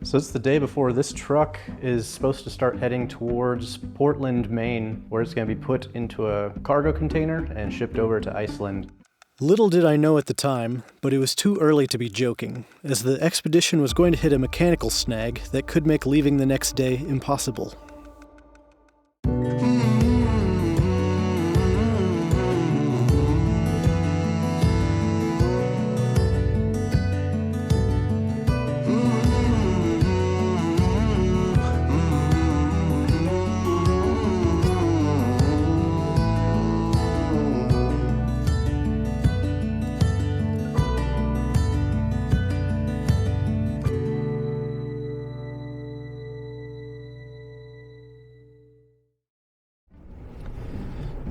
So it's the day before this truck is supposed to start heading towards Portland, Maine, where it's going to be put into a cargo container and shipped over to Iceland. Little did I know at the time, but it was too early to be joking, as the expedition was going to hit a mechanical snag that could make leaving the next day impossible.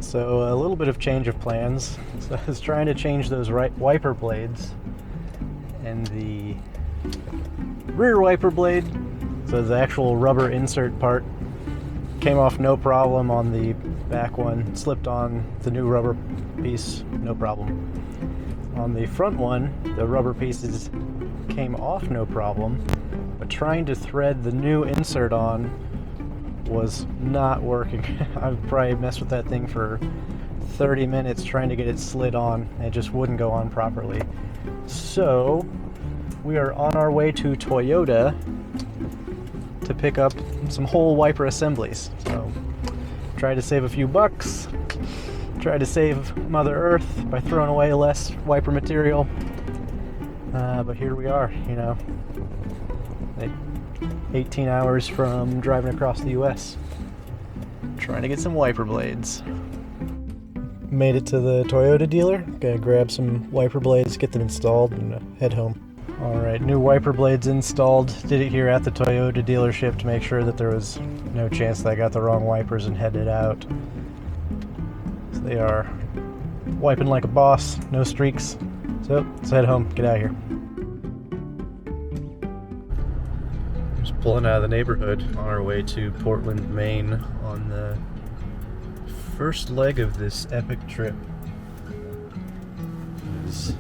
So a little bit of change of plans. So I was trying to change those right wiper blades, and the rear wiper blade, so the actual rubber insert part, came off no problem on the back one, slipped on the new rubber piece, no problem. On the front one, the rubber pieces came off no problem, but trying to thread the new insert on was not working. I've probably messed with that thing for 30 minutes trying to get it slid on, and it just wouldn't go on properly. So we are on our way to Toyota to pick up some whole wiper assemblies. So try to save a few bucks, try to save Mother Earth by throwing away less wiper material, but here we are, 18 hours from driving across the US, trying to get some wiper blades. Made it to the Toyota dealer. Gonna grab some wiper blades, get them installed, and head home. Alright, new wiper blades installed. Did it here at the Toyota dealership to make sure that there was no chance that I got the wrong wipers and headed out. So they are wiping like a boss, no streaks. So let's head home, get out of here. Pulling out of the neighborhood on our way to Portland, Maine on the first leg of this epic trip. It was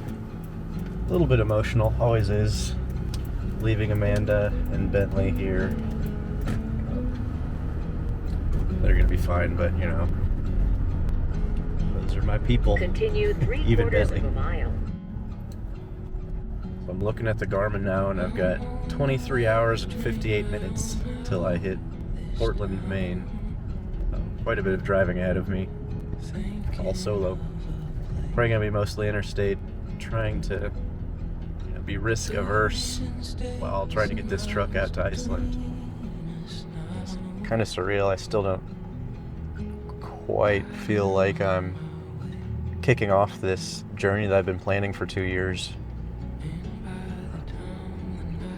a little bit emotional, always is, leaving Amanda and Bentley here. They're gonna be fine, but those are my people. Continue 3/4 Even of Bentley. a mile. I'm looking at the Garmin now, and I've got 23 hours and 58 minutes till I hit Portland, Maine. Quite a bit of driving ahead of me, all solo. Probably gonna be mostly interstate, trying to be risk averse while trying to get this truck out to Iceland. It's kind of surreal. I still don't quite feel like I'm kicking off this journey that I've been planning for 2 years.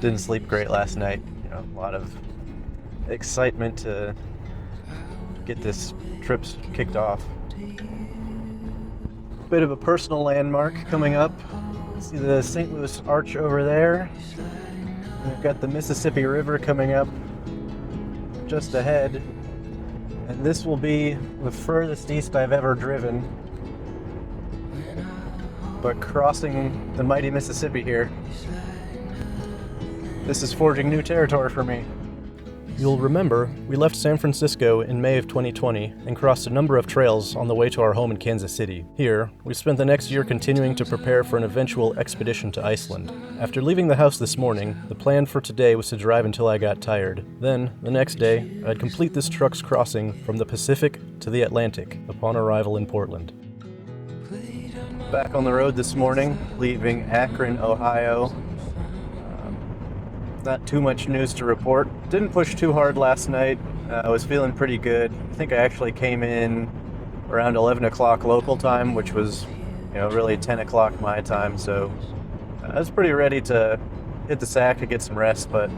Didn't sleep great last night. A lot of excitement to get this trip kicked off. Bit of a personal landmark coming up. See the St. Louis Arch over there. We've got the Mississippi River coming up just ahead. And this will be the furthest east I've ever driven. But crossing the mighty Mississippi here, this is forging new territory for me. You'll remember, we left San Francisco in May of 2020 and crossed a number of trails on the way to our home in Kansas City. Here, we spent the next year continuing to prepare for an eventual expedition to Iceland. After leaving the house this morning, the plan for today was to drive until I got tired. Then, the next day, I'd complete this truck's crossing from the Pacific to the Atlantic upon arrival in Portland. Back on the road this morning, leaving Akron, Ohio. Not too much news to report. Didn't push too hard last night. I was feeling pretty good. I think I actually came in around 11 o'clock local time, which was, really 10 o'clock my time. So I was pretty ready to hit the sack to get some rest, but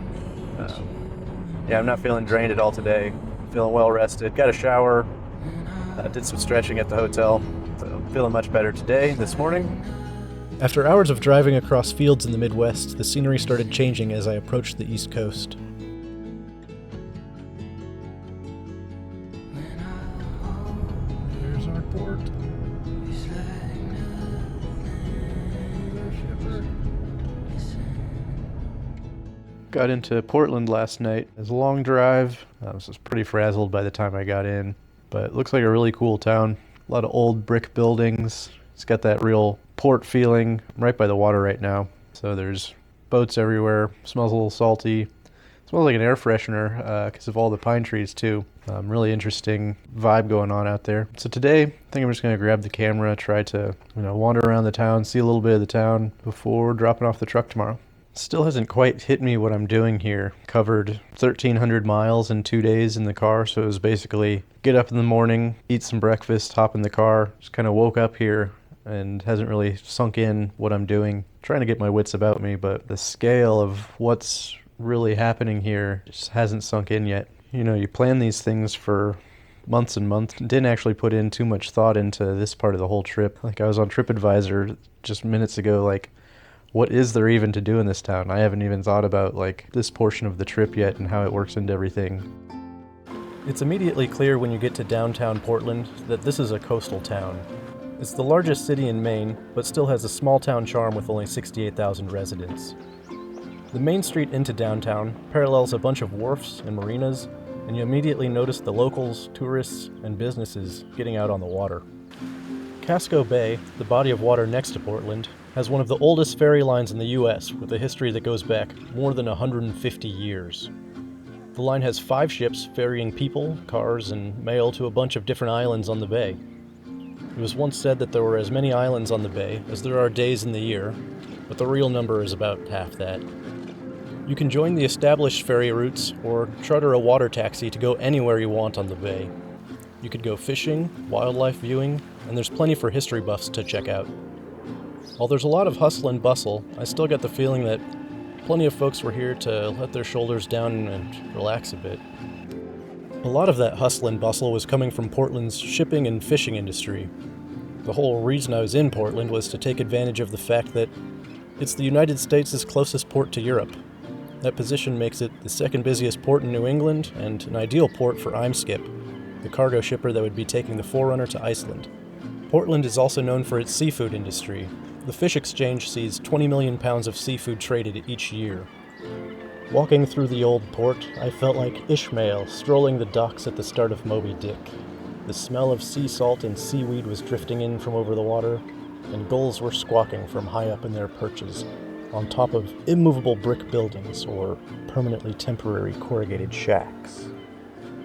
I'm not feeling drained at all today. Feeling well rested. Got a shower. Did some stretching at the hotel. So feeling much better today, this morning. After hours of driving across fields in the Midwest, the scenery started changing as I approached the East Coast. There's our port. Got into Portland last night. It was a long drive. I was pretty frazzled by the time I got in, but it looks like a really cool town. A lot of old brick buildings. It's got that real port feeling. I'm right by the water right now, so there's boats everywhere. Smells a little salty. Smells like an air freshener because of all the pine trees too. Really interesting vibe going on out there. So today, I think I'm just going to grab the camera, try to wander around the town, see a little bit of the town before dropping off the truck tomorrow. Still hasn't quite hit me what I'm doing here. Covered 1,300 miles in 2 days in the car, so it was basically get up in the morning, eat some breakfast, hop in the car. Just kind of woke up here and hasn't really sunk in what I'm doing. Trying to get my wits about me, but the scale of what's really happening here just hasn't sunk in yet. You plan these things for months and months. Didn't actually put in too much thought into this part of the whole trip. Like I was on TripAdvisor just minutes ago, like, what is there even to do in this town? I haven't even thought about like this portion of the trip yet and how it works into everything. It's immediately clear when you get to downtown Portland that this is a coastal town. It's the largest city in Maine, but still has a small town charm with only 68,000 residents. The main street into downtown parallels a bunch of wharfs and marinas, and you immediately notice the locals, tourists, and businesses getting out on the water. Casco Bay, the body of water next to Portland, has one of the oldest ferry lines in the U.S. with a history that goes back more than 150 years. The line has 5 ships ferrying people, cars, and mail to a bunch of different islands on the bay. It was once said that there were as many islands on the bay as there are days in the year, but the real number is about half that. You can join the established ferry routes or charter a water taxi to go anywhere you want on the bay. You could go fishing, wildlife viewing, and there's plenty for history buffs to check out. While there's a lot of hustle and bustle, I still get the feeling that plenty of folks were here to let their shoulders down and relax a bit. A lot of that hustle and bustle was coming from Portland's shipping and fishing industry. The whole reason I was in Portland was to take advantage of the fact that it's the United States' closest port to Europe. That position makes it the second busiest port in New England and an ideal port for Imeskip, the cargo shipper that would be taking the 4Runner to Iceland. Portland is also known for its seafood industry. The fish exchange sees 20 million pounds of seafood traded each year. Walking through the old port, I felt like Ishmael strolling the docks at the start of Moby Dick. The smell of sea salt and seaweed was drifting in from over the water, and gulls were squawking from high up in their perches, on top of immovable brick buildings or permanently temporary corrugated shacks.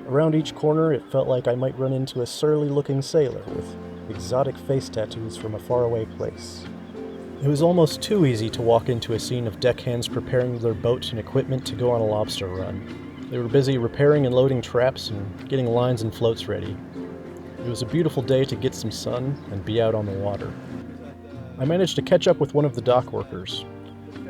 Around each corner, it felt like I might run into a surly-looking sailor with exotic face tattoos from a faraway place. It was almost too easy to walk into a scene of deckhands preparing their boat and equipment to go on a lobster run. They were busy repairing and loading traps and getting lines and floats ready. It was a beautiful day to get some sun and be out on the water. I managed to catch up with one of the dock workers.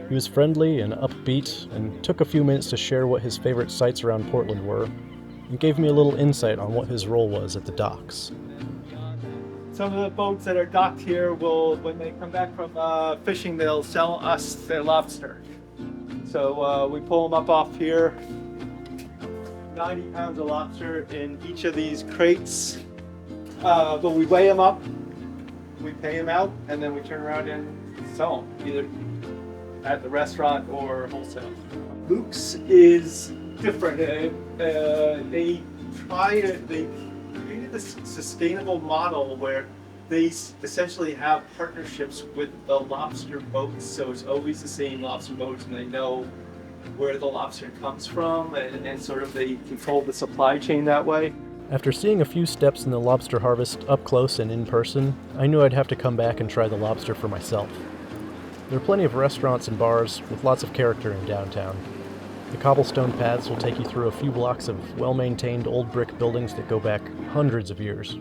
He was friendly and upbeat and took a few minutes to share what his favorite sights around Portland were, and gave me a little insight on what his role was at the docks. Some of the boats that are docked here will, when they come back from fishing, they'll sell us their lobster. So we pull them up off here, 90 pounds of lobster in each of these crates. But we weigh them up, we pay them out, and then we turn around and sell them, either at the restaurant or wholesale. Luke's is different. They created this sustainable model where they essentially have partnerships with the lobster boats, so it's always the same lobster boats, and they know where the lobster comes from, and sort of they control the supply chain that way. After seeing a few steps in the lobster harvest up close and in person, I knew I'd have to come back and try the lobster for myself. There are plenty of restaurants and bars with lots of character in downtown. The cobblestone paths will take you through a few blocks of well-maintained old brick buildings that go back hundreds of years.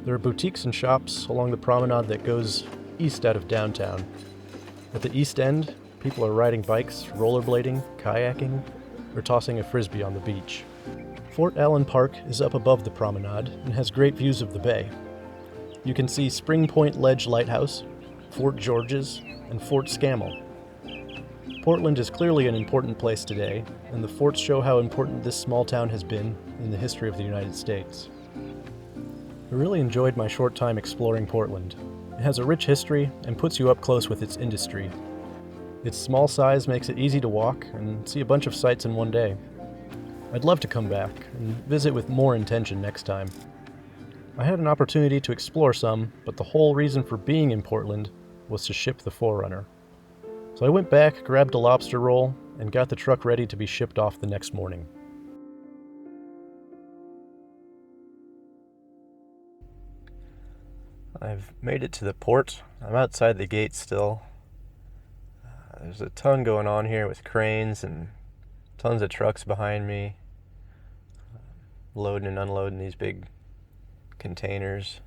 There are boutiques and shops along the promenade that goes east out of downtown. At the east end, people are riding bikes, rollerblading, kayaking, or tossing a frisbee on the beach. Fort Allen Park is up above the promenade and has great views of the bay. You can see Spring Point Ledge Lighthouse, Fort George's, and Fort Scammell. Portland is clearly an important place today, and the forts show how important this small town has been in the history of the United States. I really enjoyed my short time exploring Portland. It has a rich history and puts you up close with its industry. Its small size makes it easy to walk and see a bunch of sights in one day. I'd love to come back and visit with more intention next time. I had an opportunity to explore some, but the whole reason for being in Portland was to ship the 4Runner. So I went back, grabbed a lobster roll, and got the truck ready to be shipped off the next morning. I've made it to the port. I'm outside the gate still. There's a ton going on here with cranes and tons of trucks behind me, loading and unloading these big containers.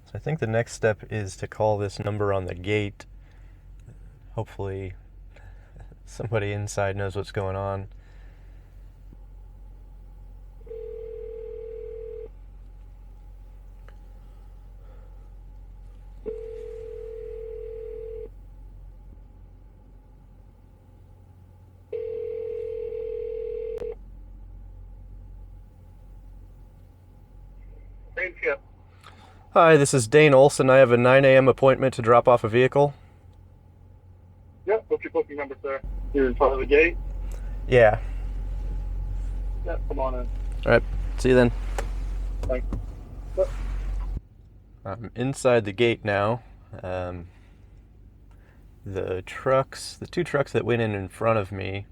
So I think the next step is to call this number on the gate. Hopefully somebody inside knows what's going on. Hi, this is Dane Olson. I have a 9 a.m. appointment to drop off a vehicle. Yep, what's your booking number, sir? You're in front of the gate? Yeah. Yep, come on in. All right, see you then. Thanks. Yep. I'm inside the gate now. The two trucks that went in front of me,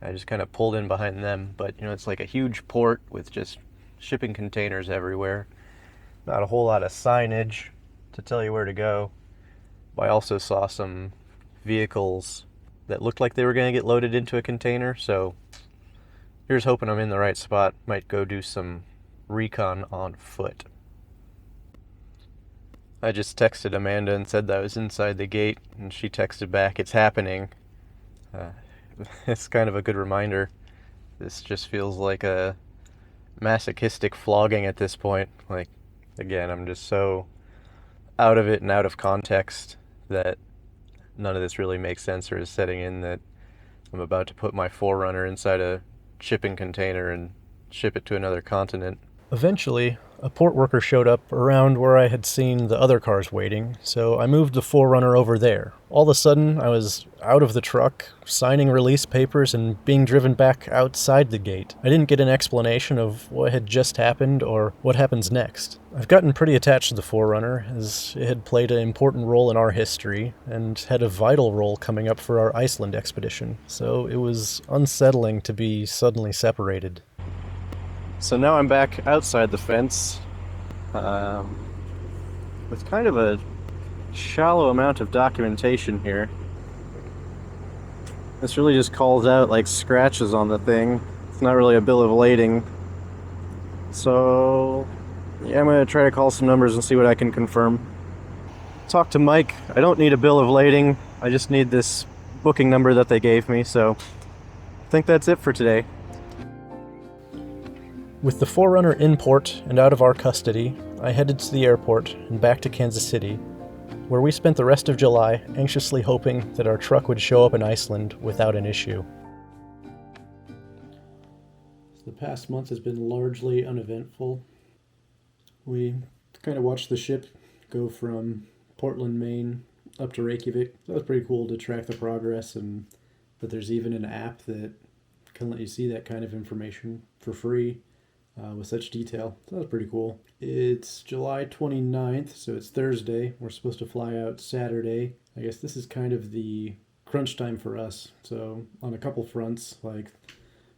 I just kind of pulled in behind them, but it's like a huge port with just shipping containers everywhere. Not a whole lot of signage to tell you where to go. But I also saw some vehicles that looked like they were going to get loaded into a container, so here's hoping I'm in the right spot. Might go do some recon on foot. I just texted Amanda and said that I was inside the gate, and she texted back, "It's happening." It's kind of a good reminder. This just feels like a masochistic flogging at this point. Like, again, I'm just so out of it and out of context that none of this really makes sense or is setting in that I'm about to put my 4Runner inside a shipping container and ship it to another continent. Eventually, a port worker showed up around where I had seen the other cars waiting, so I moved the 4Runner over there. All of a sudden, I was out of the truck, signing release papers, and being driven back outside the gate. I didn't get an explanation of what had just happened or what happens next. I've gotten pretty attached to the 4Runner, as it had played an important role in our history, and had a vital role coming up for our Iceland expedition, so it was unsettling to be suddenly separated. So now I'm back outside the fence, with kind of a shallow amount of documentation here. This really just calls out like scratches on the thing. It's not really a bill of lading. So yeah, I'm going to try to call some numbers and see what I can confirm. Talk to Mike. I don't need a bill of lading. I just need this booking number that they gave me, so I think that's it for today. With the 4Runner in port and out of our custody, I headed to the airport and back to Kansas City, where we spent the rest of July anxiously hoping that our truck would show up in Iceland without an issue. The past month has been largely uneventful. We kind of watched the ship go from Portland, Maine up to Reykjavik. That was pretty cool to track the progress, and that there's even an app that can let you see that kind of information for free. With such detail. So that was pretty cool. It's July 29th, so it's Thursday. We're supposed to fly out Saturday. I guess this is kind of the crunch time for us. So on a couple fronts, like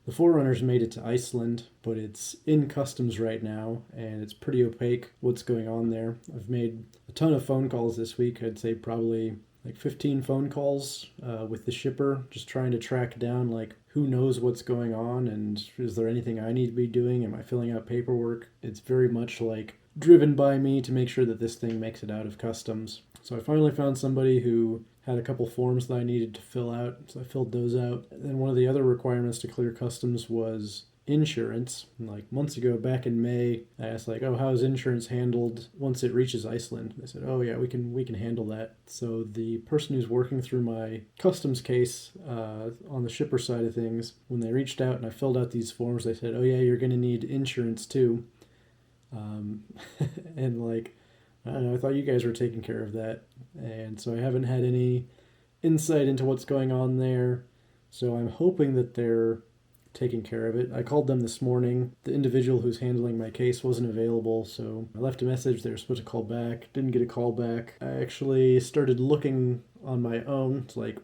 the 4Runners made it to Iceland, but it's in customs right now, and it's pretty opaque what's going on there. I've made a ton of phone calls this week. I'd say probably like 15 phone calls with the shipper, just trying to track down like who knows what's going on and is there anything I need to be doing? Am I filling out paperwork? It's very much like driven by me to make sure that this thing makes it out of customs. So I finally found somebody who had a couple forms that I needed to fill out, so I filled those out. And then one of the other requirements to clear customs was insurance. Like months ago, back in May, I asked like, "Oh, how is insurance handled once it reaches Iceland?" They said, "Oh yeah, we can handle that." So the person who's working through my customs case on the shipper side of things, when they reached out and I filled out these forms, they said, "Oh yeah, you're going to need insurance too." And like, I don't know, I thought you guys were taking care of that, and so I haven't had any insight into what's going on there. So I'm hoping that they're taking care of it. I called them this morning. The individual who's handling my case wasn't available, so I left a message. They were supposed to call back. Didn't get a call back. I actually started looking on my own, like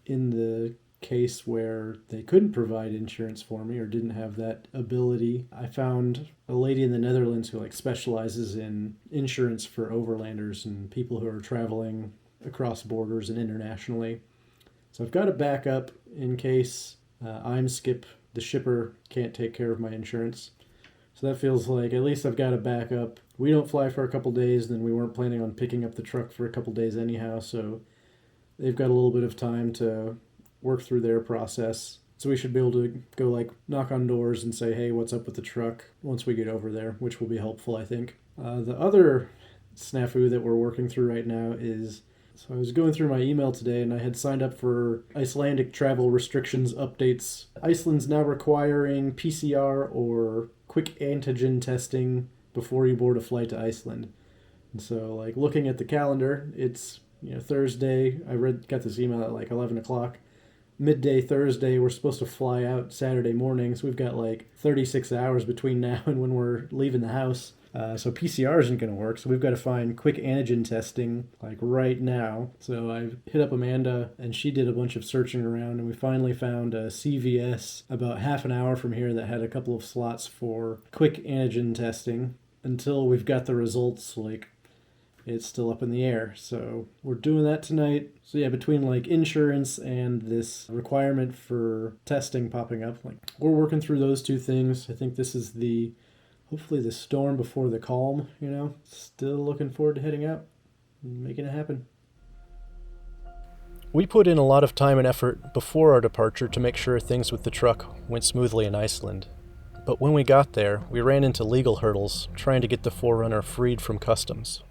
in the case where they couldn't provide insurance for me or didn't have that ability. I found a lady in the Netherlands who like specializes in insurance for overlanders and people who are traveling across borders and internationally. So I've got a backup in case I'm Skip, the shipper, can't take care of my insurance. So that feels like at least I've got a backup. We don't fly for a couple days, then we weren't planning on picking up the truck for a couple days anyhow, so they've got a little bit of time to work through their process. So we should be able to go like knock on doors and say, hey, what's up with the truck once we get over there, which will be helpful, I think. The other snafu that we're working through right now is, so I was going through my email today and I had signed up for Icelandic travel restrictions updates. Iceland's now requiring PCR or quick antigen testing before you board a flight to Iceland. And so like looking at the calendar, it's Thursday. Got this email at like 11 o'clock. Midday Thursday, we're supposed to fly out Saturday morning, so we've got like 36 hours between now and when we're leaving the house. So PCR isn't going to work, so we've got to find quick antigen testing like right now. So I hit up Amanda, and she did a bunch of searching around, and we finally found a CVS about half an hour from here that had a couple of slots for quick antigen testing. Until we've got the results, like, it's still up in the air. So we're doing that tonight. So yeah, between like insurance and this requirement for testing popping up, like we're working through those two things. I think this is hopefully the storm before the calm, Still looking forward to heading out and making it happen. We put in a lot of time and effort before our departure to make sure things with the truck went smoothly in Iceland. But when we got there, we ran into legal hurdles trying to get the 4Runner freed from customs.